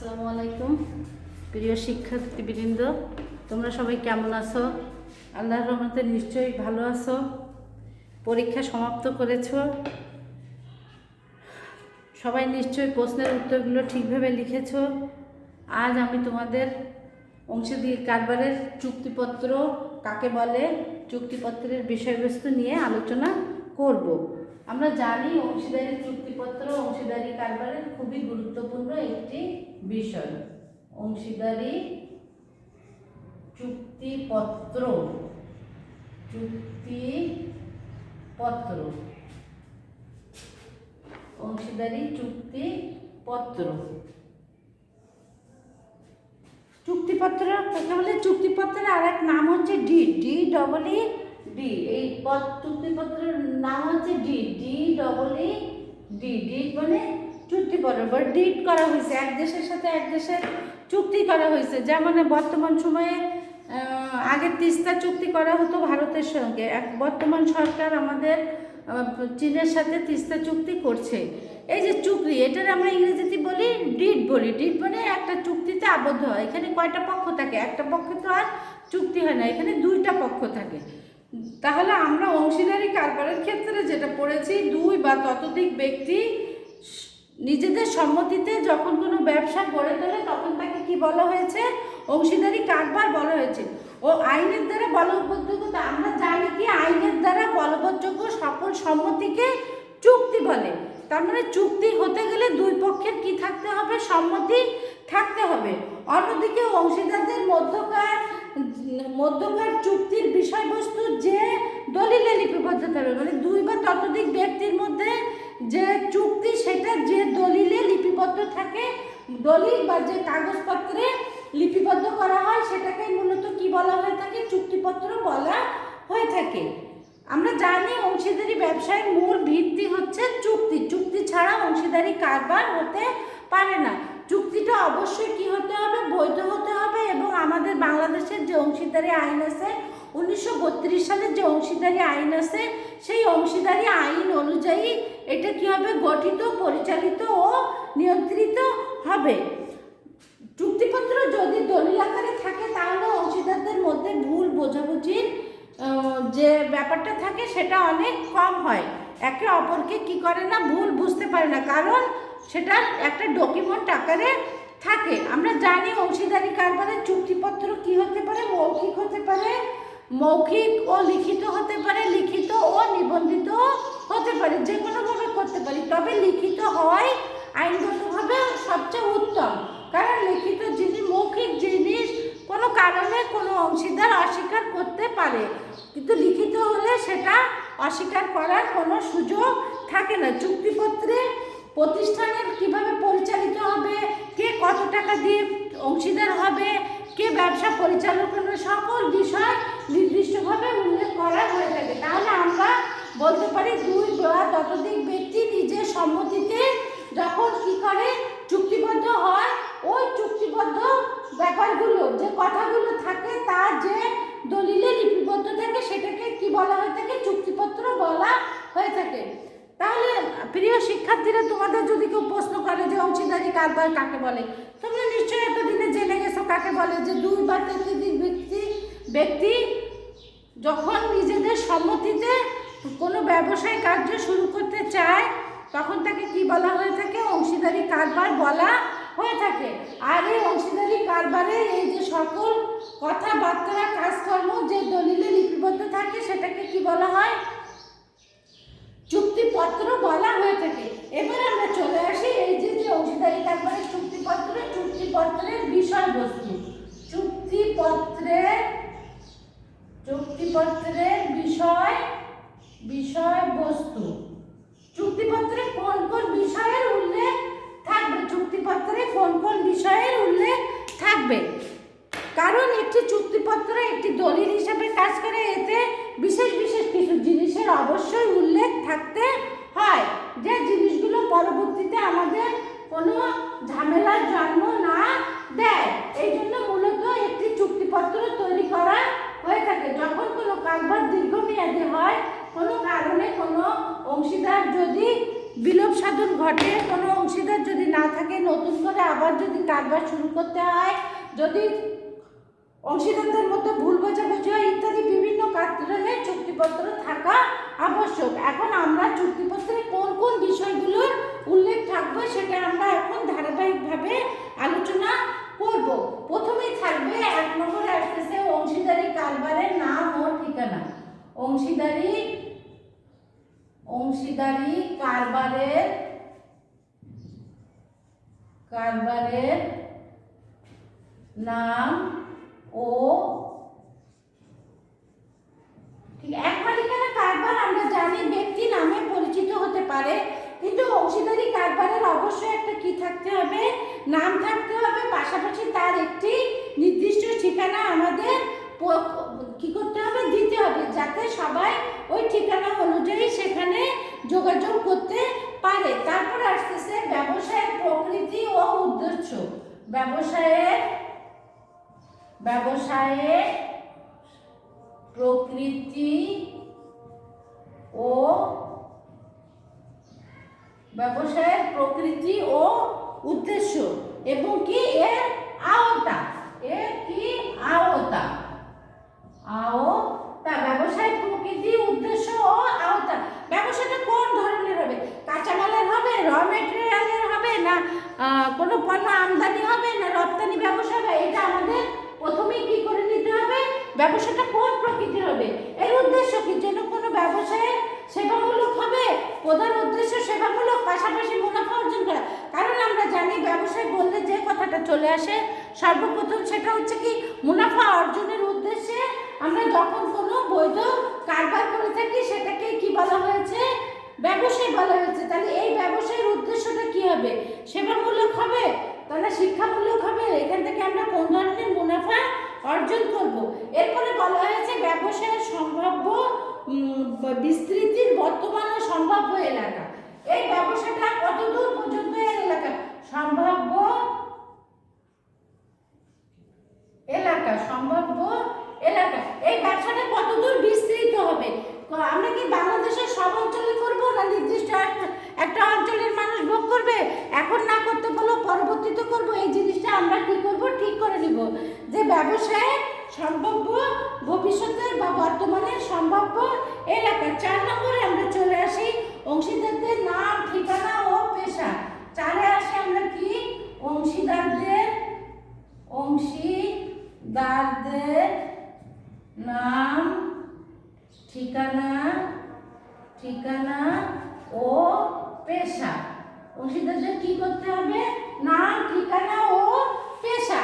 আসসালামু আলাইকুম প্রিয় শিক্ষার্থীবৃন্দ, তোমরা সবাই কেমন আছো? আল্লাহর রহমতে নিশ্চয়ই ভালো আছো। পরীক্ষা সমাপ্ত করেছো, সবাই নিশ্চয়ই প্রশ্নের উত্তরগুলো ঠিকভাবে লিখেছো। আজ আমি তোমাদের অংশীদারি কারবারের চুক্তিপত্র কাকে বলে, চুক্তিপত্রের বিষয়বস্তু নিয়ে আলোচনা করব। আমরা জানি অংশীদারি চুক্তিপত্র অংশীদারি কারবারের খুবই গুরুত্বপূর্ণ একটি বিষয়। অংশীদারি চুক্তিপত্র চুক্তিপত্র অংশীদারি চুক্তিপত্র চুক্তিপত্র কথা বলে চুক্তিপত্রের আর এক নাম হচ্ছে ডিড, ডি। এই চুক্তিপত্রের নাম হচ্ছে ডিড, ডিড মানে চুক্তিপত্র বা ডিড করা হয়েছে, এক দেশের সাথে এক দেশের চুক্তি করা হয়েছে। যেমন বর্তমান সময়ে আগে তিস্তা চুক্তি করা হতো ভারতের সঙ্গে, বর্তমান সরকার আমাদের চীনের সাথে তিস্তা চুক্তি করছে। এই যে চুক্তি, এটার আমরা ইংরেজিতে বলি ডিড ডিড মানে একটা চুক্তিতে আবদ্ধ হয়। এখানে কয়টা পক্ষ থাকে? একটা পক্ষে তো আর চুক্তি হয় না, এখানে দুইটা পক্ষ থাকে। তাহলে আমরা অংশীদারি কারবারের ক্ষেত্রে যেটা পড়েছি, দুই বা ততোধিক ব্যক্তি নিজেদের সম্মতিতে যখন কোনো ব্যবসা গড়ে তোলে তখন তাকে কি বলা হয়েছে? অংশীদারি কারবার বলা হয়েছে। ও আইনের দ্বারা বলবৎযোগ্য, আমরা জানি কি আইনের দ্বারা বলবৎযোগ্য সকল সম্মতিকে চুক্তি বলে। তার মানে চুক্তি হতে গেলে দুই পক্ষের কি থাকতে হবে? সম্মতি থাকতে হবে। অন্যদিকে অংশীদারদের মধ্যকার চুক্তির বিষয়বস্তু যে দলিলে লিপিবদ্ধ থাকবে, মানে দুই বা ততোধিক ব্যক্তির মধ্যে যে চুক্তি সেটা যে দলিলে লিপিবদ্ধ থাকে, দলিল বা যে কাগজপত্রে লিপিবদ্ধ করা হয় সেটাকে মূলত কি বলা হয়ে থাকে? চুক্তিপত্র বলা হয়ে থাকে। আমরা জানি অংশীদারি ব্যবসায়ের মূল ভিত্তি হচ্ছে চুক্তি। চুক্তি ছাড়া অংশীদারি কারবার হতে পারে না। চুক্তিটা অবশ্যই কি হতে হবে? বৈধ হতে হবে। এবং আমাদের বাংলাদেশের যে অংশীদারি আইন আছে, 1932 সালের যে অংশীদারি আইন আছে, সেই অংশীদারি আইন অনুযায়ী এটা কি হবে? গঠিত, পরিচালিত ও নিয়ন্ত্রিত হবে। চুক্তিপত্র যদি দলিল আকারে থাকে তাহলে অংশীদারদের মধ্যে ভুল বোঝাবুঝির যে ব্যাপারটা থাকে সেটা অনেক কম হয়। একে অপরকে কি করে না? ভুল বুঝতে পারে না, কারণ সেটা একটা ডকুমেন্ট আকারে থাকে। আমরা জানি অংশীদারি কারবারের চুক্তিপত্র কি হতে পারে? মৌখিক হতে পারে, মৌখিক ও লিখিত হতে পারে, লিখিত ও নিবন্ধিত হতে পারে, যে কোনোভাবে করতে পারি। তবে লিখিত হওয়াই আইনগতভাবে সবচেয়ে উত্তম, কারণ লিখিত জিনিস, মৌখিক জিনিস কোনো কারণে কোনো অংশীদার অস্বীকার করতে পারে, কিন্তু লিখিত হলে সেটা অস্বীকার করার কোনো সুযোগ থাকে না। চুক্তিপত্রে প্রতিষ্ঠানের কিভাবে পরিচালিত হবে, কে কত টাকা দিয়ে অংশীদার হবে, কে ব্যবসা পরিচালনা করবে, সকল বিষয় নির্দিষ্টভাবে উল্লেখ করা হয়ে থাকে। তাহলে আমরা বলতে পারি দুই বা ততোধিক ব্যক্তি নিজের সম্মতিতে যখন কি করে চুক্তিবদ্ধ হয়, ওই চুক্তিবদ্ধ ব্যাপারগুলো যে কথাগুলো থাকে তা যে দলিলে লিপিবদ্ধ থাকে সেটাকে কি বলা হয়ে থাকে? চুক্তিপত্র বলা হয়ে থাকে। তাহলে প্রিয় শিক্ষার্থীরা, তোমাদের যদি কেউ প্রশ্ন করে যে অংশীদারি কারবার কাকে বলে, তোমরা নিশ্চয়ই এতদিনে জেনে গেছো কাকে বলে। যে দুই বা ততোধিক ব্যক্তি যখন নিজেদের সম্মতিতে কোনো ব্যবসায় কার্য শুরু করতে চায় তখন তাকে কি বলা হয়ে থাকে? অংশীদারি কারবার বলা হয়ে থাকে। আর এই অংশীদারি কারবারের এই যে সকল কথাবার্তা, কাজকর্ম যে দলিলে লিপিবদ্ধ থাকে সেটাকে কি বলা হয়? চুক্তিপত্র বলা হয়ে থাকে। এবার আমরা চলে আসি এই যে অংশীদারি কারবারের চুক্তিপত্রের বিষয়বস্তু। চুক্তিপত্রের বিষয়বস্তু। চুক্তিপত্রে কোন কোন বিষয়ের উল্লেখ থাকবে? চুক্তিপত্রে কোন কোন বিষয়ের উল্লেখ থাকবে? কারণ একটি চুক্তিপত্র একটি দলিল হিসেবে কাজ করে, এতে বিশেষ বিশেষ কিছু জিনিসের অবশ্যই উল্লেখ থাকতে হয়, যে জিনিসগুলো পরবর্তীতে আমাদের কোনো ঝামেলার জন্ম না দেয়। এই জন্য মূলত একটি চুক্তিপত্র তৈরি করা হয়ে থাকে। যখন কোনো কারবার দীর্ঘমেয়াদী হয়, কোনো কারণে কোনো অংশীদার যদি বিলোপ সাধন ঘটে, কোনো অংশীদার যদি না থাকে, নতুন করে আবার যদি কারবার শুরু করতে হয়, যদি অংশীদারদের মধ্যে ভুল বোঝাবুঝি হয় ইত্যাদি বিভিন্ন কারণে চুক্তিপত্র থাকা আবশ্যক। এখন আমরা চুক্তিপত্রে কোন কোন বিষয়গুলোর উল্লেখ থাকবে সেটা আমরা এখন ধারাবাহিকভাবে আলোচনা করব। প্রথমেই থাকবে 1 নম্বরে আসতেছে অংশীদারি কারবারের নাম ও ঠিকানা। অংশীদারি কারবারের নাম ও ঠিক এক মালিকানা কারবার আমরা জানি ব্যক্তি নামে পরিচিত হতে পারে, কিন্তু অংশীদারি কারবারের অবশ্যই একটা কি থাকতে হবে, নাম থাকতে হবে, পাশাপাশি তার একটি নির্দিষ্ট ঠিকানা আমাদের কি করতে হবে, দিতে হবে, যাতে সবাই ওই ঠিকানা অনুযায়ী সেখানে যোগাযোগ করতে পারে। তারপর আসতেছে ব্যবসায়ের প্রকৃতি ও উদ্দেশ্য। ব্যবসায়ের প্রকৃতি ও উদ্দেশ্য এবং কি এর আওতা। ব্যবসায় প্রকৃতি, উদ্দেশ্য ও আওতা। ব্যবসাটা কোন ধরনের হবে, কাঁচামালের হবে, র মেটেরিয়ালের হবে, না কোনো পণ্য আমদানি হবে, না রপ্তানি ব্যবসা হবে, এটা আমাদের প্রথমেই কি করে নিতে হবে, ব্যবসাটা কোন প্রকৃতির হবে, এর উদ্দেশ্য কি, যেন কোনো ব্যবসায় সেবামূলক হবে, প্রধান উদ্দেশ্য সেবামূলক, পাশাপাশি মুনাফা অর্জন করা। কারণ আমরা জানি ব্যবসায় বললে যে কথাটা চলে আসে সর্বপ্রথম সেটা হচ্ছে কি মুনাফা অর্জনের উদ্দেশ্যে আমরা যখন কোনো বৈধ কারবার করে থাকি সেটাকে কি বলা হয়েছে, ব্যবসায় বলা হয়েছে। তাহলে এই ব্যবসায়ের উদ্দেশ্যটা কি হবে, সেবামূলক হবে, তাহলে শিক্ষামূলক হবে, এখান থেকে আমরা কোন ধরনের মুনাফা অর্জন করব। এরপরে বলা হয়েছে ব্যবসায়ের সম্ভাব্য বিস্তৃতির বর্তমান ও সম্ভাব্য এলাকা। এই ব্যবসাটা কতদূর পর্যন্ত এর এলাকা, সম্ভাব্য এলাকা, এই ব্যবসাটা কতদূর বিস্তৃত হবে। আমরা কি বাংলাদেশের সব অঞ্চলে করব, না নির্দিষ্ট একটা অঞ্চলের মানুষ ভোগ করবে, এখন না করতে বলো পরবর্তীতে করব, এই জিনিসটা আমরা কি করব, ঠিক করে নিব যে ব্যবসায় সম্ভাব্য ভবিষ্যতের বা বর্তমানের সম্ভাব্য এলাকা। 4 নম্বরে আমরা চলে আসি অংশীদারদের নাম, ঠিকানা ও পেশা। 4-এ আসে আমরা কি অংশীদারদের নাম, ঠিকানা ও পেশা। অংশীদারদের কি করতে হবে, নাম, ঠিকানা ও পেশা।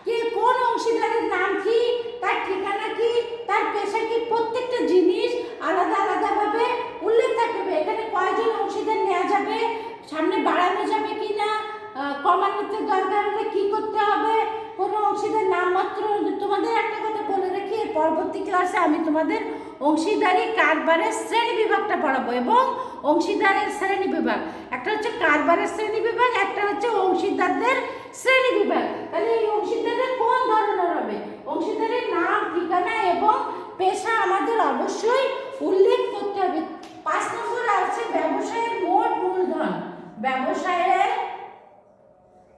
কে কোন অংশীদারের নাম কি, তার ঠিকানা কি, তার পেশা কি, প্রত্যেকটা জিনিস আলাদা আলাদাভাবে উল্লেখ থাকবে। এখানে কয়জন অংশীদার নেওয়া যাবে, সামনে বাড়ানো যাবে কিনা, কমানোতে দরকার হলে কি করতে হবে, কোনো অংশীদার নামমাত্র। তোমাদের একটা কথা বলে রাখি, পরবর্তী ক্লাসে আমি তোমাদের অংশীদারি কারবারের শ্রেণী বিভাগটা পড়াবো এবং অংশীদারের শ্রেণী বিভাগ, একটা হচ্ছে কারবারের শ্রেণী বিভাগ, একটা হচ্ছে অংশীদারদের শ্রেণী বিভাগ। তাহলে এই অংশীদারের কোন ধরনের হবে, অংশীদারের নাম, ঠিকানা এবং পেশা আমাদের অবশ্যই উল্লেখ করতে হবে। 5 নম্বরে আছে ব্যবসায়ের মোট মূলধন।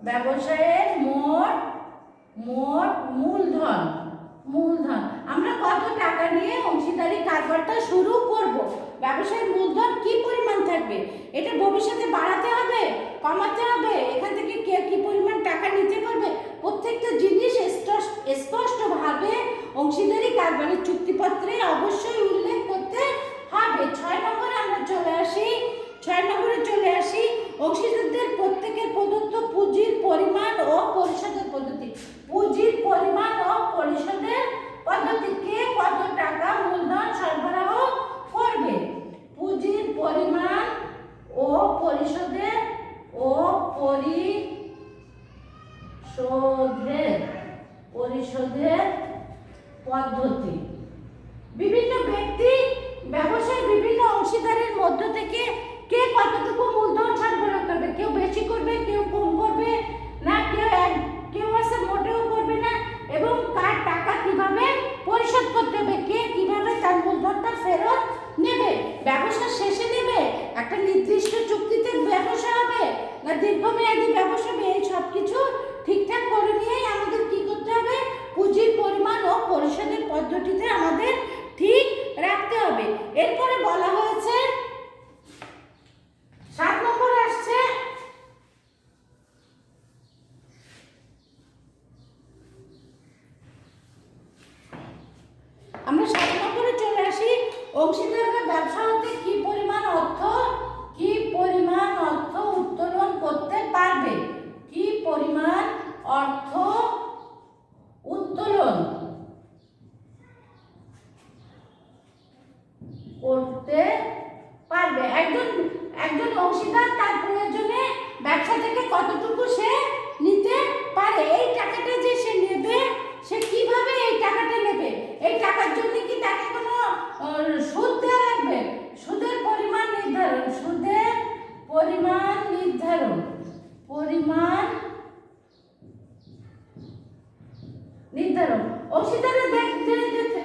ব্যবসায়ের মোট মূলধন আমরা কত টাকা নিয়ে অংশীদারি কারবারটা শুরু করব, ব্যবসায়ের মূলধন কি পরিমাণ থাকবে, এটা ভবিষ্যতে বাড়াতে হবে, কমাতে হবে, এখান থেকে কে কি পরিমাণ টাকা নিতে পারবে, প্রত্যেকটা জিনিস স্পষ্টভাবে অংশীদারি কারবারের চুক্তিপত্রে অবশ্যই উল্লেখ করতে হবে। 6 নম্বরে আমরা চলে আসি অংশীদারদের প্রত্যেকের প্রদত্ত পুঁজির পরিমাণ ও পরিশোধের পদ্ধতি। পুঁজির পরিমাণ ও পরিশোধের পদ্ধতি, কে কত টাকা মূলধন সরবরাহ করবে, পুঁজির পরিমাণ ও পরিশোধের পদ্ধতি। বিভিন্ন ব্যক্তি ব্যবসায় বিভিন্ন অংশীদারের মধ্য থেকে কে কতটুকু মূলধন সরবরাহ করবে, কেউ বেশি করবে, কেউ কম করবে, না কেউ আছে মোটেও করবে না, এবং কার টাকা কিভাবে পরিশোধ করতে হবে, কে কিভাবে তার মূলধনটা ফেরত নেবে, ব্যবসা শেষে নেবে, একটা নির্দিষ্ট চুক্তিতে ব্যবসা হবে, না দীর্ঘমেয়াদী একজন একজন অংশীদার তার প্রয়োজনে ব্যবসা থেকে কতটুকু সে নিতে পারে, এই টাকাটা যে সে নেবে সে কিভাবে এই টাকাটা নেবে, এই টাকার জন্য কি তাকে কোনো সুদ দেওয়া লাগবে? সুদের পরিমাণ নির্ধারণ, সুদের পরিমাণ নির্ধারণ, পরিমাণ নির্ধারণ। অংশীদারে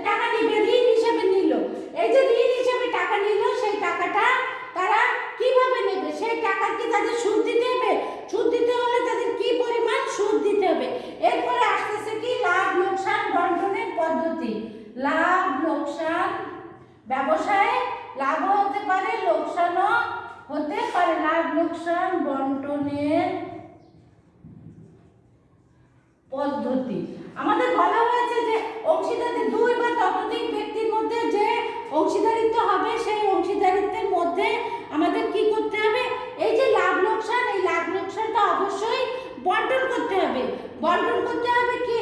টাকা নিবে, ঋণ হিসেবে নিল, এই যে ঋণ হিসেবে টাকা নিল সেই টাকাটা তারা কিভাবে নেবে, সেই টাকা কি তাদের সুদ দিতে হবে? সুদ দিতে হলে তাদের কি পরিমাণ সুদ দিতে হবে। এরপরে আসতেছে কি লাভ লোকসান বন্টনের পদ্ধতি। লাভ লোকসান, ব্যবসায় লাভও হতে পারে লোকসানও হতে পারে। লাভ লোকসান বন্টনের পদ্ধতি। আমাদের বলা হয়েছে যে অংশীদারদের দুই বা ততোধিক ব্যক্তির মধ্যে যে অংশীদারিত্ব হবে সেই অংশীদারিত্বের মধ্যে আমাদের কি করতে হবে? এই যে লাভ লোকসান, এই লাভ লোকসানটা অবশ্যই বন্টন করতে হবে। বন্টন করতে হবে কি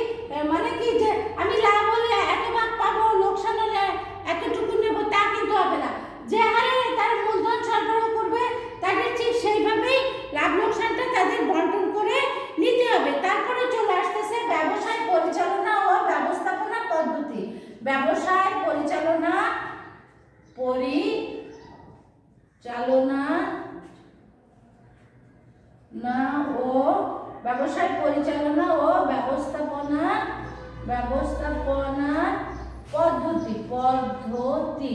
মানে কি যে আমি লাভ হলে এত ভাগ পাবো, লোকসান হলে এতটুকু নেব, তা কিন্তু হবে না। যে হারে তার মূলধন সরবরাহ করবে তাদের ঠিক সেইভাবেই লাভ লোকসানটা তাদের বন্টন করে নিতে হবে। তারপরে চলে আসতেছে ব্যবসায় পরিচালনা ও ব্যবস্থাপনা পদ্ধতি। ব্যবসায় পরিচালনা ও ব্যবসায় পরিচালনা ও ব্যবস্থাপনা পদ্ধতি।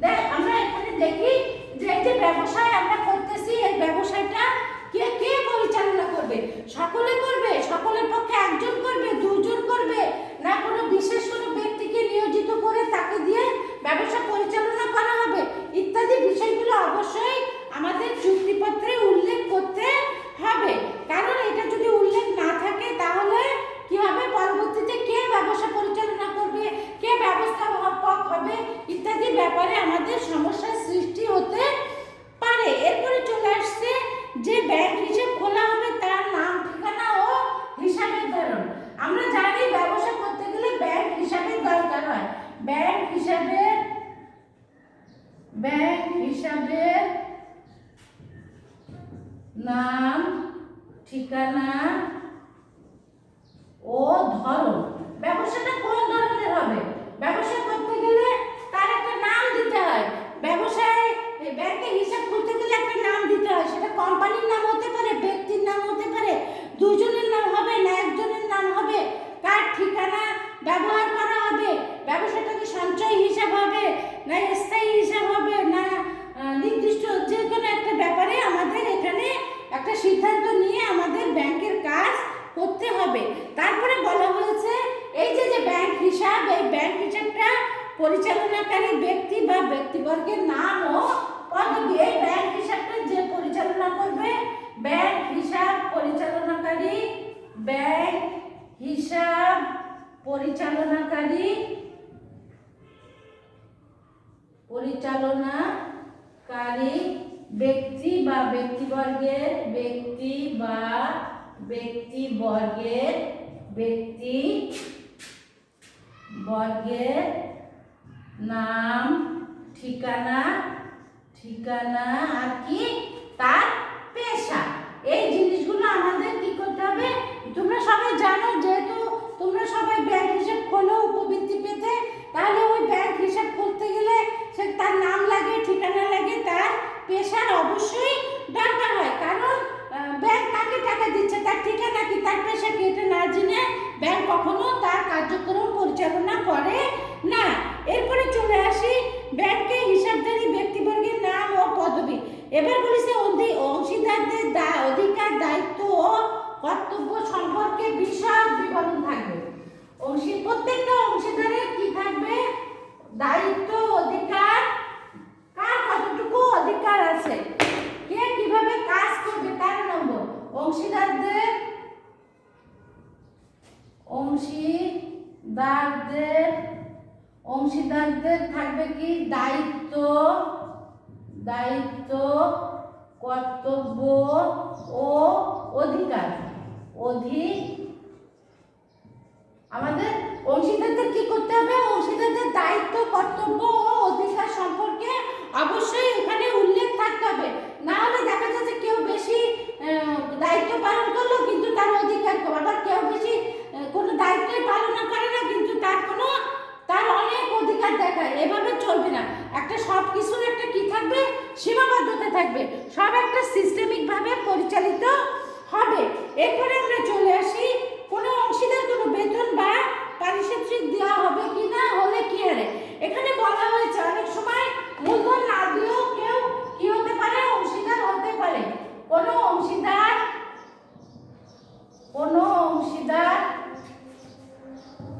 দেখ আমরা এখানে দেখি যে এই যে ব্যবসায় আমরা করতেছি, এই ব্যবসায়টা কে কে পরিচালনা করবে? সকলে করবে? সকলের পক্ষে একজন করবে, দুজন করবে, না কোনো বিশেষ কোনো ব্যক্তিকে নিয়োজিত করে তাকে দিয়ে ব্যবসা পরিচালনা করা হবে? ইত্যাদি বিষয়গুলো অবশ্যই আমাদের চুক্তিপত্রে উল্লেখ করতে হবে। কারণ এটা যদি উল্লেখ না থাকে তাহলে কি হবে? পরবর্তীতে কে ব্যবসা পরিচালনা করবে, কে ব্যবস্থাপক হবে ইত্যাদি ব্যাপারে আমাদের সমস্যার সৃষ্টি হতে পারে। এরপরে চলে আসছে যে ব্যাংক হিসাব খোলা হবে তার নাম, ঠিকানা ও হিসাবের ধরন। আমরা জানি ব্যবসা করতে গেলে ব্যাংক হিসাবের দরকার হয়। ব্যাংক হিসাবের নাম, ঠিকানা ও ধরন। ব্যবসাটা কোন ধরনের হবে? ব্যবসা করতে গেলে তার একটা নাম দিতে হয়। ব্যবসায় ব্যাংকে হিসাব করতে গেলে একটা নাম দিতে হয়। সেটা কোম্পানির নাম হতে পারে, ব্যক্তির নাম হতে পারে, দুজনের নাম হবে না একজনের নাম হবে, কার ঠিকানা ব্যবহার করা হবে, ব্যবসাটা কি সঞ্চয় হিসাব হবে না স্থায়ী হিসাব হবে না নির্দিষ্ট যে কোনো একটা ব্যাপারে আমাদের এখানে একটা সিদ্ধান্ত নিয়ে আমাদের ব্যাংকের কাজ করতে হবে। তারপরে বলা হয়েছে এই যে ব্যাংক হিসাব, এই ব্যাংক হিসাবটা পরিচালনাকারী ব্যক্তি বা ব্যক্তিবর্গের নাম ও পদবি। এই ব্যাংক হিসাবটা যে পরিচালনা করবে, ব্যাংক হিসাব পরিচালনাকারী, ব্যাংক হিসাব পরিচালনাকারী ব্যক্তি বা ব্যক্তিবর্গের নাম, ঠিকানা আর কি তার পেশা। এই জিনিসগুলো আমাদের কি করতে হবে? তোমরা সবাই জানো, যেহেতু তোমরা সবাই ব্যাংক হিসাব খোলো উপবৃত্তি পেতে, তাহলে ওই ব্যাংক হিসাব করতে গেলে সে তার নাম লাগে, ঠিকানা লাগে, তার পেশার অবশ্যই দরকার হয়। কারণ ব্যাংক কাকে টাকা দিচ্ছে, তার ঠিকানা কি, তার পেশা কি, এটা না জেনে ব্যাংক কখনো তার কার্যক্রম পরিচালনা করে না। এরপরে চলে আসি ব্যাংকে হিসাবধারী ব্যক্তিবর্গের নাম ও পদবি। এবার বলেছে অংশীদারদের অধিকার, দায়িত্ব ও কর্তব্য সম্পর্কে বিশদ বিবরণ থাকবে। প্রত্যেকটা অংশীদারের কি থাকবে? দায়িত্ব, অধিকার, কার কতটুকু অধিকার আছে, কে কিভাবে কাজ করবে তার নম্বর। অংশীদারদের থাকবে কি? দায়িত্ব, কর্তব্য ও অধিকার। আমাদের অংশীদারদের কি করতে হবে? অংশীদারদের দায়িত্ব, কর্তব্য ও অধিকার সম্পর্কে অবশ্যই এখানে উল্লেখ থাকতে থাকবে, সব একটা সিস্টেমিক ভাবে পরিচালিত হবে। এরপরে আমরা চলে আসি কোনো অংশীদার কোনো বেতন বা পারিশ্রমিক দেওয়া হবে কি না, হলে কি হারে। এখানে বলা হয়েছে অনেক সময় মূলধন না দিয়েও কেউ কি হতে পারে, অংশীদার হতে পারে। কোনো অংশীদার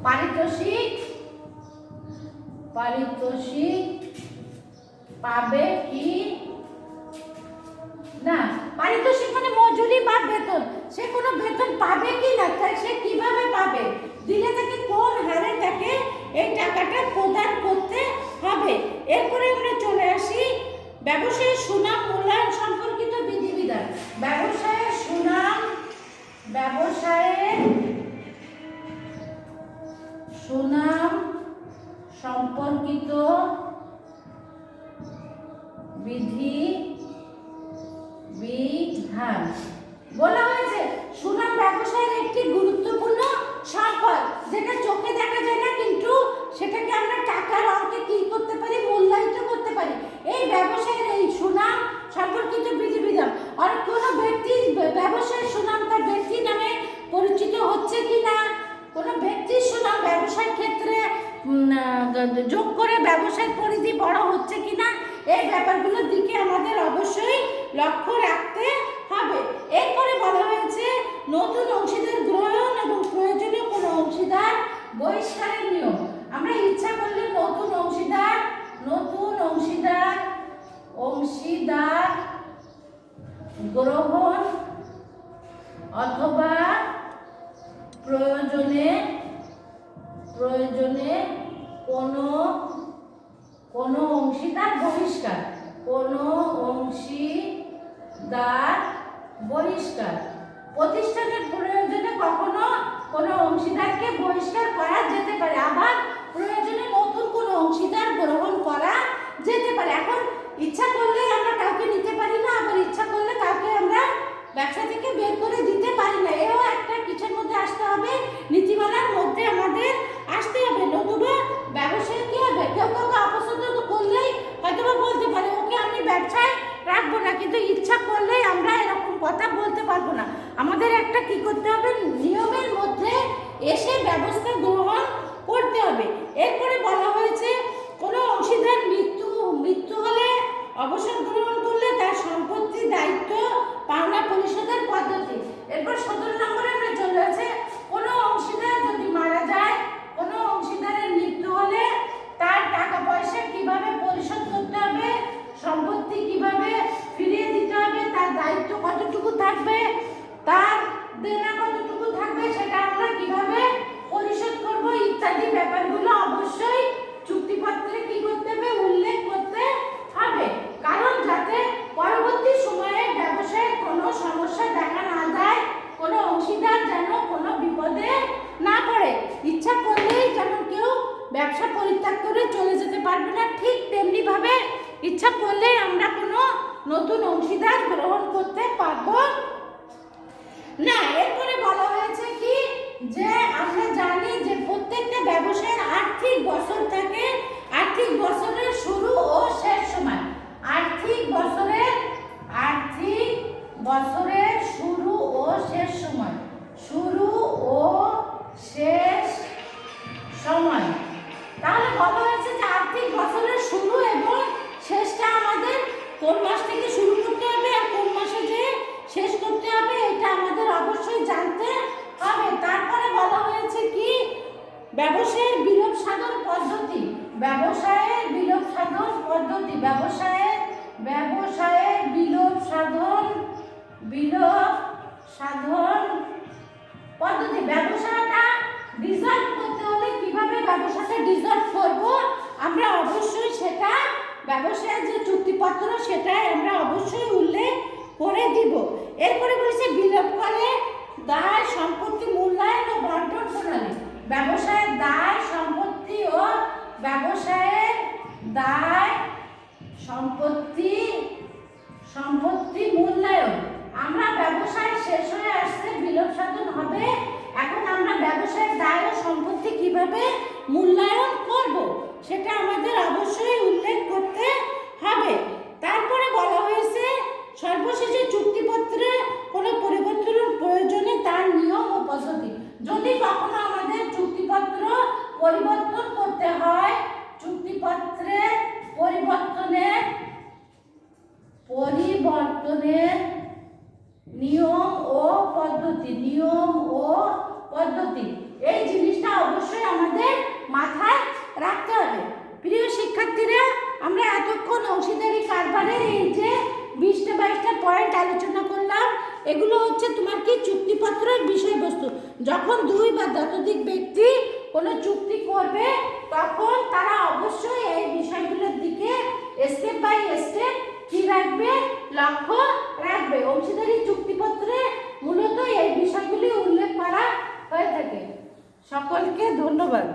পারিতোষিক পাবে কি না। পারিতোষিক মানে মজুরি বা বেতন, সে কোনো বেতন পাবে কি না, তাই সে কিভাবে পাবে, দিলে তাকে কোন হারে তাকে এই টাকাটা প্রদান করতে হবে। এরপরে আমরা চলে আসি ব্যবসায়ের সুনাম মূল্যায়ন সম্পর্কিত বিধিবিধান। ব্যবসায়ের সুনাম সম্পর্কিত বিধান বলা হয়েছে। সুনাম ব্যবসায়ের একটি গুরুত্বপূর্ণ সম্পদ, যেটা চোখে দেখা যায় না, কিন্তু সেটাকে আমরা টাকার অঙ্কে কি করতে পারি, মূল্যায়িত করতে পারি। এই ব্যবসায়ের এই সুনাম সম্পর্কিত বিধিবিধান, আর কোনো ব্যক্তি ব্যবসায়ের সুনাম তার ব্যক্তি নামে পরিচিত হচ্ছে কি না, কোনো ব্যক্তির সুনাম ব্যবসার ক্ষেত্রে যোগ করে ব্যবসার পরিধি বড় হচ্ছে কিনা, এই ব্যাপারগুলোর দিকে আমাদের অবশ্যই লক্ষ্য রাখতে হবে। এরপরে বলা হয়েছে নতুন অংশীদার গ্রহণ এবং প্রয়োজনীয় কোনো অংশীদার বহিষ্কারের নিয়ম। আমরা ইচ্ছা করলে নতুন অংশীদার গ্রহণ অথবা প্রয়োজনে কোনো অংশীদার বহিষ্কার প্রতিষ্ঠানের প্রয়োজনে কখনো কোনো অংশীদারকে বহিষ্কার করা যেতে পারে, আবার প্রয়োজনে নতুন কোনো অংশীদার গ্রহণ করা যেতে পারে। এখন ইচ্ছা করলে আমরা কাউকে নিতে পারি না, আবার ইচ্ছা করলে কাউকে আমরা ব্যবসা থেকে বের করে দিতে পারি না। এও একটা কিছুর মধ্যে আসতে হবে, নীতিমালার মধ্যে আমাদের আসতে হবে, নতুবা ব্যবসায় কি হবে, কেউ কাউকে অপছন্দ করলেই হয়তো বলতে পারে ওকে আমি ব্যবসায় রাখবো না, কিন্তু ইচ্ছা করলেই আমরা এরকম কথা বলতে পারবো না। আমাদের একটা কি করতে হবে, নিয়মের মধ্যে এসে ব্যবস্থা গ্রহণ করতে হবে। এরপরে বলা হয়েছে কোনো অংশীদার মৃত্যু হলে অবসর গ্রহণ করলে তার সম্পত্তির দায়িত্ব পাওনা পরিশোধের পদ্ধতি। এরপর 17 নম্বরে আমরা চলে আসে কোনো অংশীদার যদি মারা যায়, কোনো অংশীদারের মৃত্যু হলে তার টাকা পয়সা কিভাবে পরিশোধ করতে হবে, সম্পত্তি কিভাবে ফিরিয়ে দিতে হবে, তার দায়িত্ব কতটুকু থাকবে, তার দেনা কতটুকু থাকবে, সেটা আমরা কিভাবে পরিশোধ করব, ইত্যাদি ব্যাপারগুলো অবশ্যই চুক্তিপত্রে কি করতে হবে, উল্লেখ করতে হবে। কারণ যাতে পরবর্তী সময়ে ব্যবসায় কোনো সমস্যা দেখা না দেয়, কোনো অংশীদার যেন কোনো বিপদে না পড়ে। ইচ্ছা করলেই যেমন কেউ ব্যবসা পরিত্যাগ করে চলে যেতে পারবে না, ঠিক তেমনি ভাবে ইচ্ছা করলে আমরা কোনো নতুন অংশীদার গ্রহণ করতে পারবো না। এরপরে বলা হয়েছে কি, যে আমরা জানি যে প্রত্যেকটা ব্যবসায়ের আর্থিক বছর থাকে, আর্থিক বছরের শুরু ও শেষ সময়। আর্থিক বছরের শুরু ও শেষ সময়, তাহলে বলা হয়েছে যে আর্থিক বছরের শুরু এবং শেষটা আমাদের কোন মাস থেকে শুরু করতে হবে আর কোন মাসে যে শেষ করতে হবে, এটা আমাদের অবশ্যই জানতে হবে। তারপরে বলা হয়েছে কি, ব্যবসায়ের বিলোপ সাধন পদ্ধতি। ব্যবসায়ের বিলোপ সাধন পদ্ধতি। ব্যবসাটা ডিসলভ করতে হলে কিভাবে ব্যবসাটা ডিসলভ করব, আমরা অবশ্যই সেটা ব্যবসায়ের যে চুক্তিপত্র সেটাই আমরা অবশ্যই উল্লেখ করে দিব। এরপরে বলেছে বিলোপকালে দায় সম্পত্তি মূল্যায়ন ও বন্টন প্রণালী। ব্যবসায়ের দায় সম্পত্তি ও ব্যবসায়ের দায় সম্পত্তি মূল্যায়ন। আমরা ব্যবসায় শেষ হয়ে আসছে, বিলোপ সাধন হবে, এখন আমরা ব্যবসায়ের দায় ও সম্পত্তি কিভাবে মূল্যায়ন করব সেটা আমাদের অবশ্যই উল্লেখ করতে হবে। তারপরে বলা হয়েছে সর্বশেষে চুক্তিপত্রে কোনো পরিবর্তনের প্রয়োজনে তার নিয়ম ও পদ্ধতি। যদি কখনো আমাদের চুক্তিপত্র পরিবর্তন করতে হয়, চুক্তিপত্রের পরিবর্তনের নিয়ম ও পদ্ধতি এই জিনিসটা অবশ্যই আমাদের মাথায় রাখতে হবে। প্রিয় শিক্ষার্থীরা, আমরা এতক্ষণ অংশীদারি কারবারের এই যে 20টা পয়েন্ট আলোচনা করলাম, এগুলো হচ্ছে তোমার কি চুক্তিপত্রের বিষয়বস্তু। যখন দুই বা ততোধিক ব্যক্তি কোনো চুক্তি করবে তখন তারা অবশ্যই এই বিষয়গুলোর দিকে স্টেপ বাই স্টেপ কি রাখবে, লক্ষ্য রাখবে। অংশীদারি চুক্তিপত্রে মূলত এই বিষয়গুলি উল্লেখ করা হয়ে থাকে। সকলকে ধন্যবাদ।